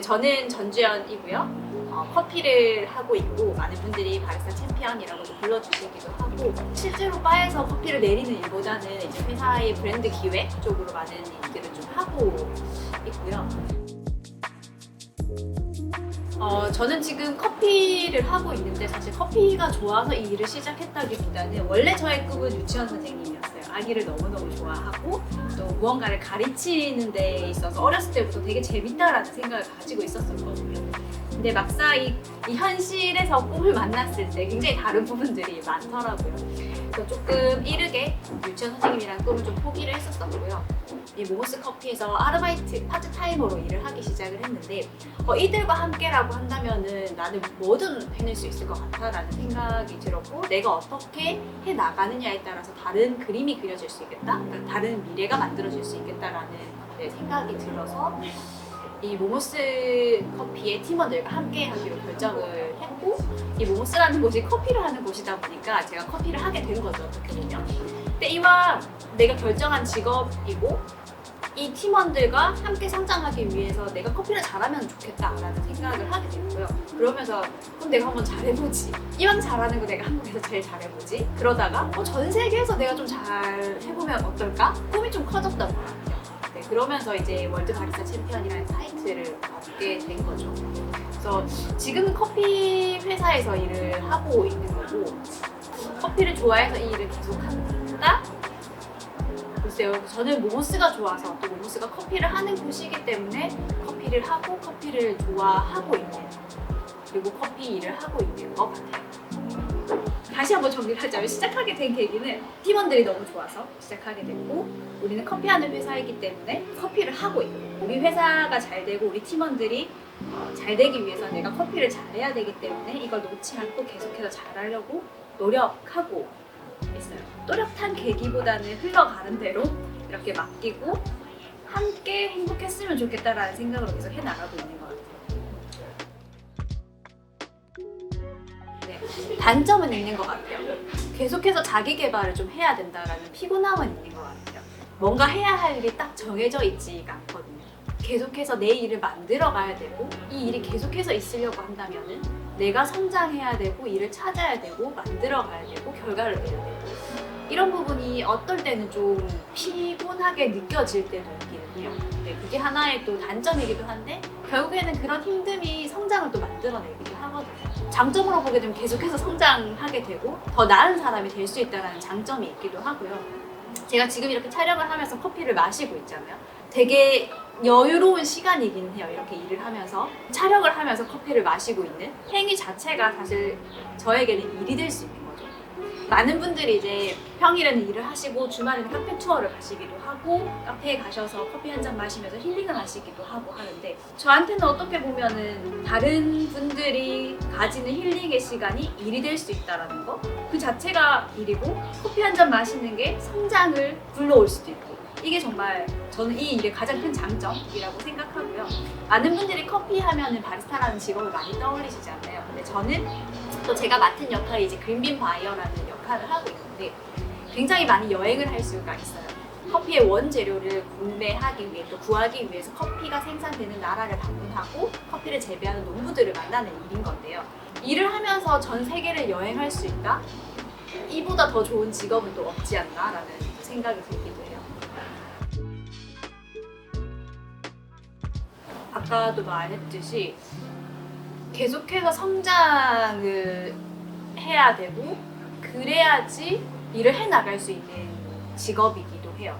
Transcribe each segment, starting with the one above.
저는 전주현이고요. 커피를 하고 있고 많은 분들이 바리스타 챔피언이라고도 불러주시기도 하고 실제로 바에서 커피를 내리는 일보다는 이제 회사의 브랜드 기획 쪽으로 많은 일들을 좀 하고 있고요. 저는 지금 커피를 하고 있는데 사실 커피가 좋아서 이 일을 시작했다기보다는 원래 저의 꿈은 유치원 선생님이었어요. 아기를 너무너무 좋아하고 또 무언가를 가르치는 데 있어서 어렸을 때부터 되게 재밌다라는 생각을 가지고 있었거든요. 근데 막상 이 현실에서 꿈을 만났을 때 굉장히 다른 부분들이 많더라고요. 그래서 조금 이르게 유치원 선생님이라는 꿈을 좀 포기를 했었고요. 이 모모스 커피에서 아르바이트, 파트타이머로 일을 하기 시작을 했는데 이들과 함께라고 한다면은 나는 뭐든 해낼 수 있을 것 같다라는 생각이 들었고 내가 어떻게 해나가느냐에 따라서 다른 그림이 그려질 수 있겠다? 그러니까 다른 미래가 만들어질 수 있겠다라는 생각이 들어서 이 모모스 커피의 팀원들과 함께 하기로 결정을 했고 이 모모스라는 곳이 커피를 하는 곳이다 보니까 제가 커피를 하게 된 거죠, 어떻게 보면. 근데 이왕 내가 결정한 직업이고 이 팀원들과 함께 성장하기 위해서 내가 커피를 잘하면 좋겠다라는 생각을 하게 됐고요. 그러면서 그럼 내가 한번 잘해보지. 이왕 잘하는 거 내가 한국에서 제일 잘해보지. 그러다가 전 세계에서 내가 좀 잘 해보면 어떨까? 꿈이 좀 커졌던 것 같아요. 네, 그러면서 이제 월드 바리스타 챔피언이라는 타이틀을 얻게 된 거죠. 그래서 지금은 커피 회사에서 일을 하고 있는 거고 커피를 좋아해서 이 일을 계속한다? 글쎄요, 저는 모모스가 좋아서 또 모모스가 커피를 하는 곳이기 때문에 커피를 하고 커피를 좋아하고 있는 그리고 커피 일을 하고 있는 것 같아요. 다시 한번 정리를 하자면 시작하게 된 계기는 팀원들이 너무 좋아서 시작하게 됐고 우리는 커피하는 회사이기 때문에 커피를 하고 있고 우리 회사가 잘 되고 우리 팀원들이 잘 되기 위해서 내가 커피를 잘해야 되기 때문에 이걸 놓지 않고 계속해서 잘하려고 노력하고 있어요. 또렷한 계기보다는 흘러가는 대로 이렇게 맡기고 함께 행복했으면 좋겠다라는 생각으로 계속 해나가고 있는 것 같아요. 네, 단점은 있는 것 같아요. 계속해서 자기 개발을 좀 해야 된다라는 피곤함은 있는 것 같아요. 뭔가 해야 할 일이 딱 정해져 있지가 않거든요. 계속해서 내 일을 만들어 가야 되고 이 일이 계속해서 있으려고 한다면은 내가 성장해야 되고 일을 찾아야 되고 만들어 가야 되고 결과를 내야 되고 이런 부분이 어떨 때는 좀 피곤하게 느껴질 때도 있기는 해요. 네, 그게 하나의 또 단점이기도 한데 결국에는 그런 힘듦이 성장을 또 만들어내기도 하거든요. 장점으로 보게 되면 계속해서 성장하게 되고 더 나은 사람이 될 수 있다는 장점이 있기도 하고요. 제가 지금 이렇게 촬영을 하면서 커피를 마시고 있잖아요. 되게 여유로운 시간이긴 해요. 이렇게 일을 하면서 촬영을 하면서 커피를 마시고 있는 행위 자체가 사실 저에게는 일이 될 수 있는 거죠. 많은 분들이 이제 평일에는 일을 하시고 주말에는 카페 투어를 가시기도 하고 카페에 가셔서 커피 한 잔 마시면서 힐링을 하시기도 하고 하는데 저한테는 어떻게 보면은 다른 분들이 가지는 힐링의 시간이 일이 될 수 있다는 거 그 자체가 일이고 커피 한 잔 마시는 게 성장을 불러올 수도 있고 이게 정말 저는 이 일의 가장 큰 장점이라고 생각하고요. 많은 분들이 커피 하면은 바리스타라는 직업을 많이 떠올리시잖아요. 근데 저는 또 제가 맡은 역할이 이제 그린빈 바이어라는 역할을 하고 있는데 굉장히 많이 여행을 할 수가 있어요. 커피의 원재료를 구매하기 위해 또 구하기 위해서 커피가 생산되는 나라를 방문하고 커피를 재배하는 농부들을 만나는 일인 건데요. 일을 하면서 전 세계를 여행할 수 있다? 이보다 더 좋은 직업은 또 없지 않나라는 생각이 들기도 해요. 아까도 말했듯이 계속해서 성장을 해야 되고 그래야지 일을 해나갈 수 있는 직업이기도 해요.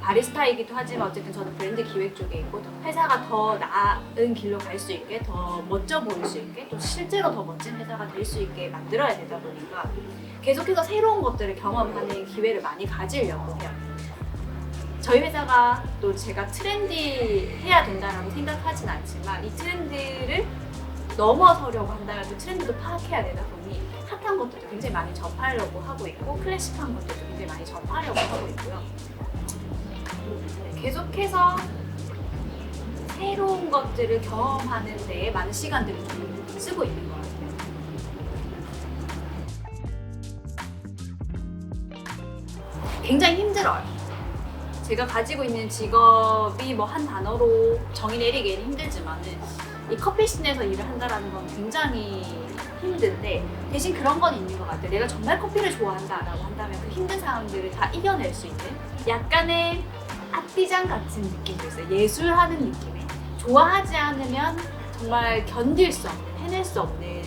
바리스타이기도 하지만 어쨌든 저는 브랜드 기획 쪽에 있고 회사가 더 나은 길로 갈 수 있게 더 멋져 보일 수 있게 또 실제로 더 멋진 회사가 될 수 있게 만들어야 되다 보니까 계속해서 새로운 것들을 경험하는 기회를 많이 가지려고 해요. 저희 회사가 또 제가 트렌디해야 된다고 생각하진 않지만 이 트렌드를 넘어서려고 한다면 그 트렌드도 파악해야 되다 보니 핫한 것들도 굉장히 많이 접하려고 하고 있고 클래식한 것들도 굉장히 많이 접하려고 하고 있고요. 계속해서 새로운 것들을 경험하는 데에 많은 시간들을 좀 쓰고 있는 것 같아요. 굉장히 힘들어요. 제가 가지고 있는 직업이 뭐 한 단어로 정의 내리기에는 힘들지만은 이 커피씬에서 일을 한다라는 건 굉장히 힘든데 대신 그런 건 있는 것 같아요. 내가 정말 커피를 좋아한다라고 한다면 그 힘든 상황들을 다 이겨낼 수 있는 약간의 아띠장 같은 느낌도 있어요. 예술하는 느낌에 좋아하지 않으면 정말 견딜 수 없는, 해낼 수 없는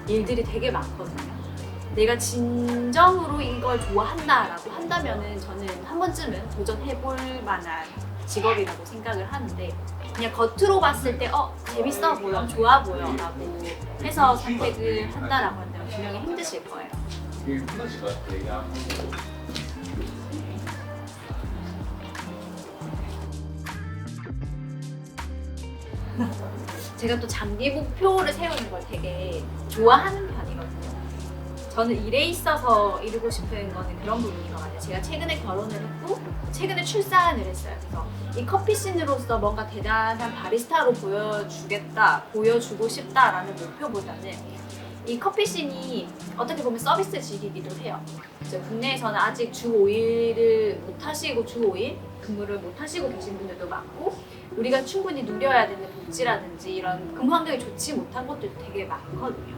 일들이 되게 많거든요. 내가 진정으로 이걸 좋아한다라고 한다면은 저는 한 번쯤은 도전해볼 만한 직업이라고 생각을 하는데 그냥 겉으로 봤을 때 재밌어 보여, 좋아 보여 라고 해서 선택을 한다라고 한다면 분명히 힘드실 거예요. 제가 또 장기 목표를 세우는 걸 되게 좋아하는 편이거든요. 저는 일에 있어서 이루고 싶은 거는 그런 부분인 것 같아요. 제가 최근에 결혼을 했고 최근에 출산을 했어요. 그래서 이 커피씬으로서 뭔가 대단한 바리스타로 보여주고 싶다라는 목표보다는 이 커피씬이 어떻게 보면 서비스직이기도 해요. 국내에서는 아직 주 5일을 못 하시고 주 5일 근무를 못 하시고 계신 분들도 많고 우리가 충분히 누려야 되는 복지라든지 이런 근무 환경이 좋지 못한 것들도 되게 많거든요.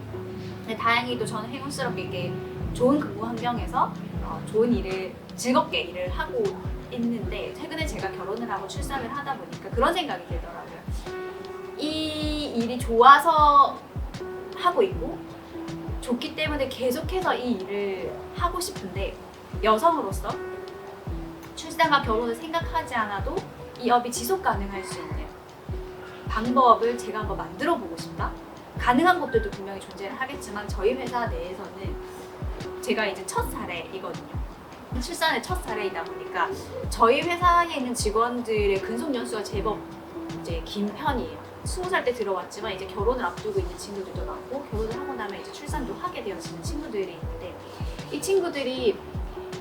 근데 다행히도 저는 행운스럽게 이게 좋은 근무 환경에서 좋은 일을 즐겁게 일을 하고 있는데 최근에 제가 결혼을 하고 출산을 하다 보니까 그런 생각이 들더라고요. 이 일이 좋아서 하고 있고 좋기 때문에 계속해서 이 일을 하고 싶은데 여성으로서 출산과 결혼을 생각하지 않아도 이 업이 지속 가능할 수 있는 방법을 제가 한번 만들어 보고 싶다. 가능한 것들도 분명히 존재를 하겠지만 저희 회사 내에서는 제가 이제 첫 사례이거든요. 출산의 첫 사례이다 보니까 저희 회사에 있는 직원들의 근속 연수가 제법 이제 긴 편이에요. 20살 때 들어왔지만 이제 결혼을 앞두고 있는 친구들도 많고 결혼을 하고 나면 이제 출산도 하게 되어지는 친구들이 있는데 이 친구들이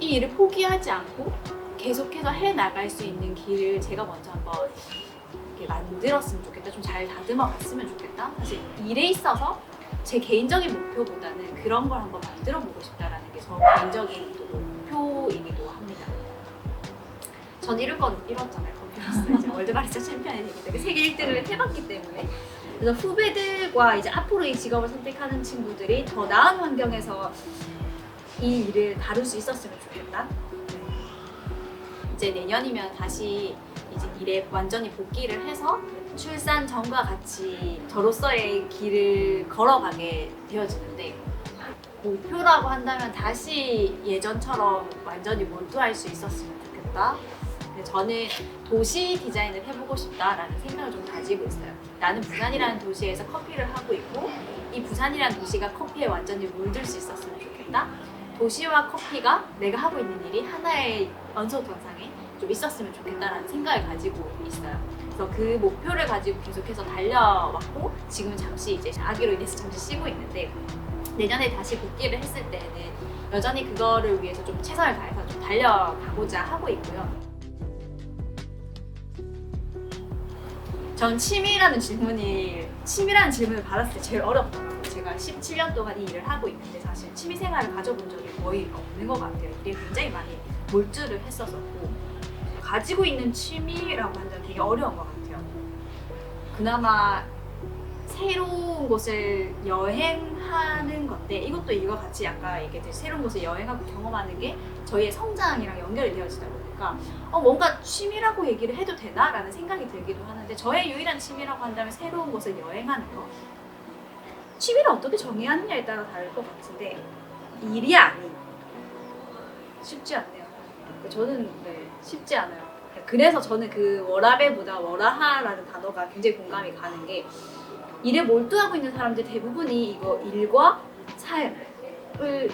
이 일을 포기하지 않고 계속해서 해나갈 수 있는 길을 제가 먼저 한번 이렇게 만들었으면 좋겠다. 좀 잘 다듬어 갔으면 좋겠다. 사실 일에 있어서 제 개인적인 목표보다는 그런 걸 한번 만들어 보고 싶다라는 게 저 개인적인 목표이기도 합니다. 전 이뤘잖아요. 커피로서 이제 월드바리스타 챔피언이 되기 때문에 세계 1등을 해봤기 때문에 그래서 후배들과 이제 앞으로 이 직업을 선택하는 친구들이 더 나은 환경에서 이 일을 다룰 수 있었으면 좋겠다. 이제 내년이면 다시 이제 일에 완전히 복귀를 해서 출산 전과 같이 저로서의 길을 걸어가게 되어지는데 목표라고 한다면 다시 예전처럼 완전히 몰두할 수 있었으면 좋겠다. 근데 저는 도시 디자인을 해보고 싶다라는 생각을 좀 가지고 있어요. 나는 부산이라는 도시에서 커피를 하고 있고 이 부산이라는 도시가 커피에 완전히 물들 수 있었으면 좋겠다. 도시와 커피가 내가 하고 있는 일이 하나의 연속선상에 좀 있었으면 좋겠다라는 생각을 가지고 있어요. 그래서 그 목표를 가지고 계속해서 달려왔고 지금은 잠시 이제 아기로 인해서 잠시 쉬고 있는데 내년에 다시 복귀를 했을 때는 여전히 그거를 위해서 좀 최선을 다해서 좀 달려가고자 하고 있고요. 전 취미라는 질문을 받았을 때 제일 어렵더라고요. 제가 17년 동안 이 일을 하고 있는데 사실 취미 생활을 가져본 적이 거의 없는 것 같아요. 일에 굉장히 많이 몰두를 했었고 가지고 있는 취미라고 한다면 되게 어려운 것 같아요. 그나마 새로운 곳을 여행하는 건데 이것도 이거 같이 아까 얘기했듯이 새로운 곳을 여행하고 경험하는 게 저희의 성장이랑 연결이 되어지다 보니까 뭔가 취미라고 얘기를 해도 되나? 라는 생각이 들기도 하는데 저의 유일한 취미라고 한다면 새로운 곳을 여행하는 거. 취미를 어떻게 정해야 하느냐에 따라 다를 것 같은데 일이 아닌 쉽지 않네요. 저는 쉽지 않아요. 그래서 저는 그 워라밸보다 워라하라는 단어가 굉장히 공감이 가는 게 일에 몰두하고 있는 사람들 대부분이 이거 일과 삶을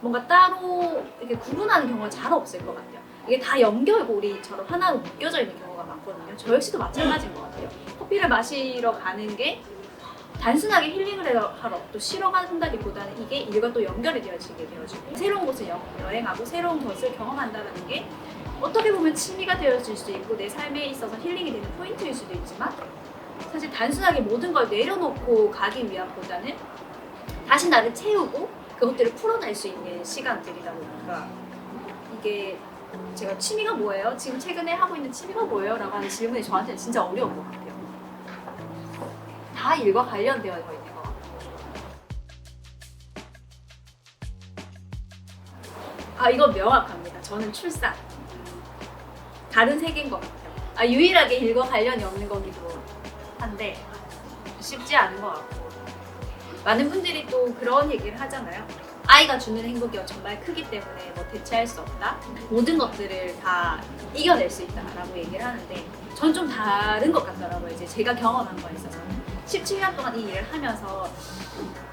뭔가 따로 이렇게 구분하는 경우가 잘 없을 것 같아요. 이게 다 연결고리처럼 하나로 묶여져 있는 경우가 많거든요. 저 역시도 마찬가지인 것 같아요. 커피를 마시러 가는 게 단순하게 힐링을 하러 또 쉬러 간다기보다는 이게 일과 또 연결이 되어지게 되어지고 새로운 곳을 여행하고 새로운 것을 경험한다는 게 어떻게 보면 취미가 되어질 수도 있고 내 삶에 있어서 힐링이 되는 포인트일 수도 있지만 사실 단순하게 모든 걸 내려놓고 가기 위함보다는 다시 나를 채우고 그것들을 풀어낼 수 있는 시간들이다 보니까 이게 제가 취미가 뭐예요? 지금 최근에 하고 있는 취미가 뭐예요? 라고 하는 질문이 저한테는 진짜 어려운 것 같아요. 다 일과 관련되어 있는 것 같아요. 아, 이건 명확합니다. 저는 출산. 다른 세계인 것 같아요. 아, 유일하게 일과 관련이 없는 거기도 한데 쉽지 않은 것 같고, 많은 분들이 또 그런 얘기를 하잖아요. 아이가 주는 행복이 정말 크기 때문에 뭐 대체할 수 없다. 모든 것들을 다 이겨낼 수 있다라고 얘기를 하는데 전 좀 다른 것 같더라고요. 이제 제가 경험한 거에 있어서는 17년 동안 이 일을 하면서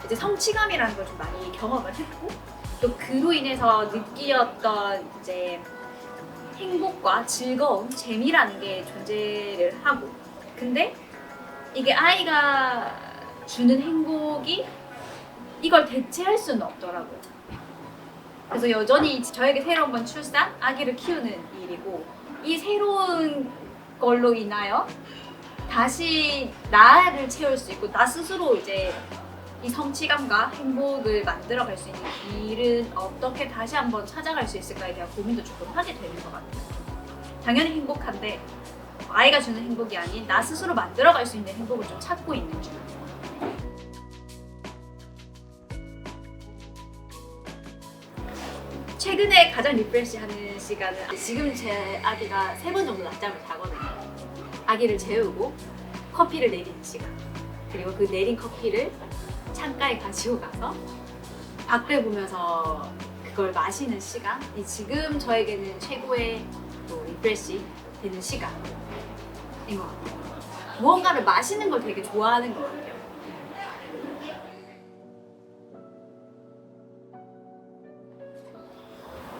이제 성취감이라는 걸 좀 많이 경험을 했고, 또 그로 인해서 느끼었던 이제 행복과 즐거움, 재미라는 게 존재를 하고, 근데 이게 아이가 주는 행복이 이걸 대체할 수는 없더라고요. 그래서 여전히 저에게 새로운 건 출산, 아기를 키우는 일이고, 이 새로운 걸로 인하여 다시 나를 채울 수 있고 나 스스로 이제 이 성취감과 행복을 만들어갈 수 있는 길은 어떻게 다시 한번 찾아갈 수 있을까에 대한 고민도 조금 하게 되는 것 같아요. 당연히 행복한데 아이가 주는 행복이 아닌 나 스스로 만들어갈 수 있는 행복을 좀 찾고 있는 중. 최근에 가장 리프레시하는 시간은 지금 제 아기가 3번 정도 낮잠을 자거든요. 아기를 재우고 커피를 내리는 시간, 그리고 그 내린 커피를 창가에 가지고 가서 밖을 보면서 그걸 마시는 시간이 지금 저에게는 최고의 또 리프레시 되는 시간인 것 같아요. 무언가를 마시는 걸 되게 좋아하는 것 같아요.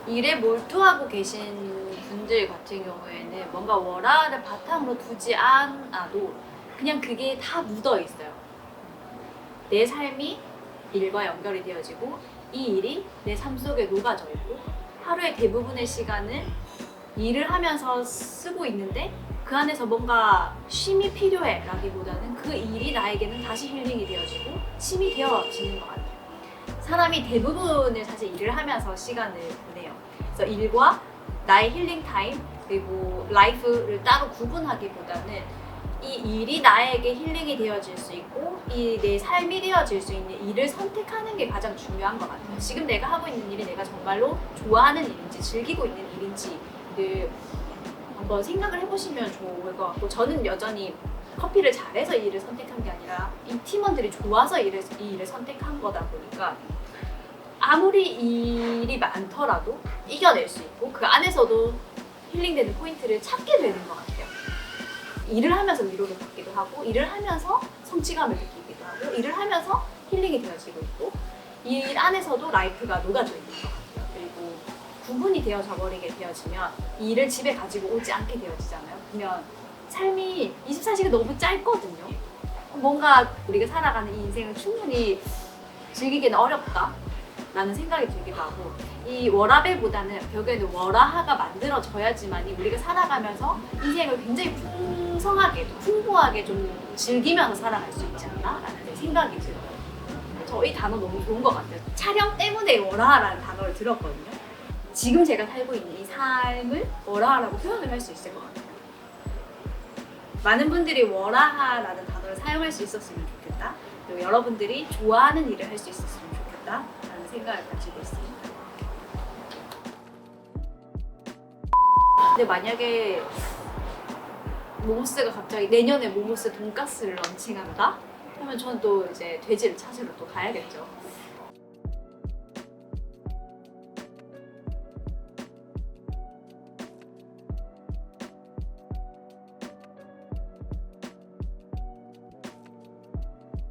일에 몰두하고 계신 분들 같은 경우에는 뭔가 월화를 바탕으로 두지 않아도 그냥 그게 다 묻어 있어요. 내 삶이 일과 연결이 되어지고 이 일이 내 삶 속에 녹아져 있고 하루의 대부분의 시간을 일을 하면서 쓰고 있는데 그 안에서 뭔가 쉼이 필요해 라기보다는 그 일이 나에게는 다시 힐링이 되어지고 쉼이 되어지는 것 같아요. 사람이 대부분을 사실 일을 하면서 시간을 보내요. 그래서 일과 나의 힐링 타임 그리고 라이프를 따로 구분하기보다는 이 일이 나에게 힐링이 되어질 수 있고 이 내 삶이 되어질 수 있는 일을 선택하는 게 가장 중요한 것 같아요. 지금 내가 하고 있는 일이 내가 정말로 좋아하는 일인지 즐기고 있는 일인지를 한번 생각을 해보시면 좋을 것 같고, 저는 여전히 커피를 잘해서 이 일을 선택한 게 아니라 이 팀원들이 좋아서 이 일을 선택한 거다 보니까 아무리 일이 많더라도 이겨낼 수 있고 그 안에서도 힐링되는 포인트를 찾게 되는 것 같아요. 일을 하면서 위로를 받기도 하고 일을 하면서 성취감을 느끼기도 하고 일을 하면서 힐링이 되어지고 있고 이 일 안에서도 라이프가 녹아져 있는 것 같아요. 그리고 구분이 되어져 버리게 되어지면 이 일을 집에 가지고 오지 않게 되어지잖아요. 그러면 삶이 24시간 너무 짧거든요. 뭔가 우리가 살아가는 이 인생을 충분히 즐기기는 어렵다 라는 생각이 들기도 하고, 이 워라밸보다는 결국에는 워라하가 만들어져야지만이 우리가 살아가면서 인생을 굉장히 풍성하게, 풍부하게 좀 즐기면서 살아갈 수 있지 않나 라는 생각이 들어요. 저 이 단어 너무 좋은 것 같아요. 촬영 때문에 워라하라는 단어를 들었거든요. 지금 제가 살고 있는 이 삶을 워라하라고 표현을 할 수 있을 것 같아요. 많은 분들이 워라하라는 단어를 사용할 수 있었으면 좋겠다. 그리고 여러분들이 좋아하는 일을 할 수 있었으면 좋겠다 라는 생각을 가지고 있습니다. 근데 만약에 모모스가 갑자기 내년에 모모스 돈가스를 런칭한다? 하면 저는 또 이제 돼지를 찾으러 또 가야겠죠.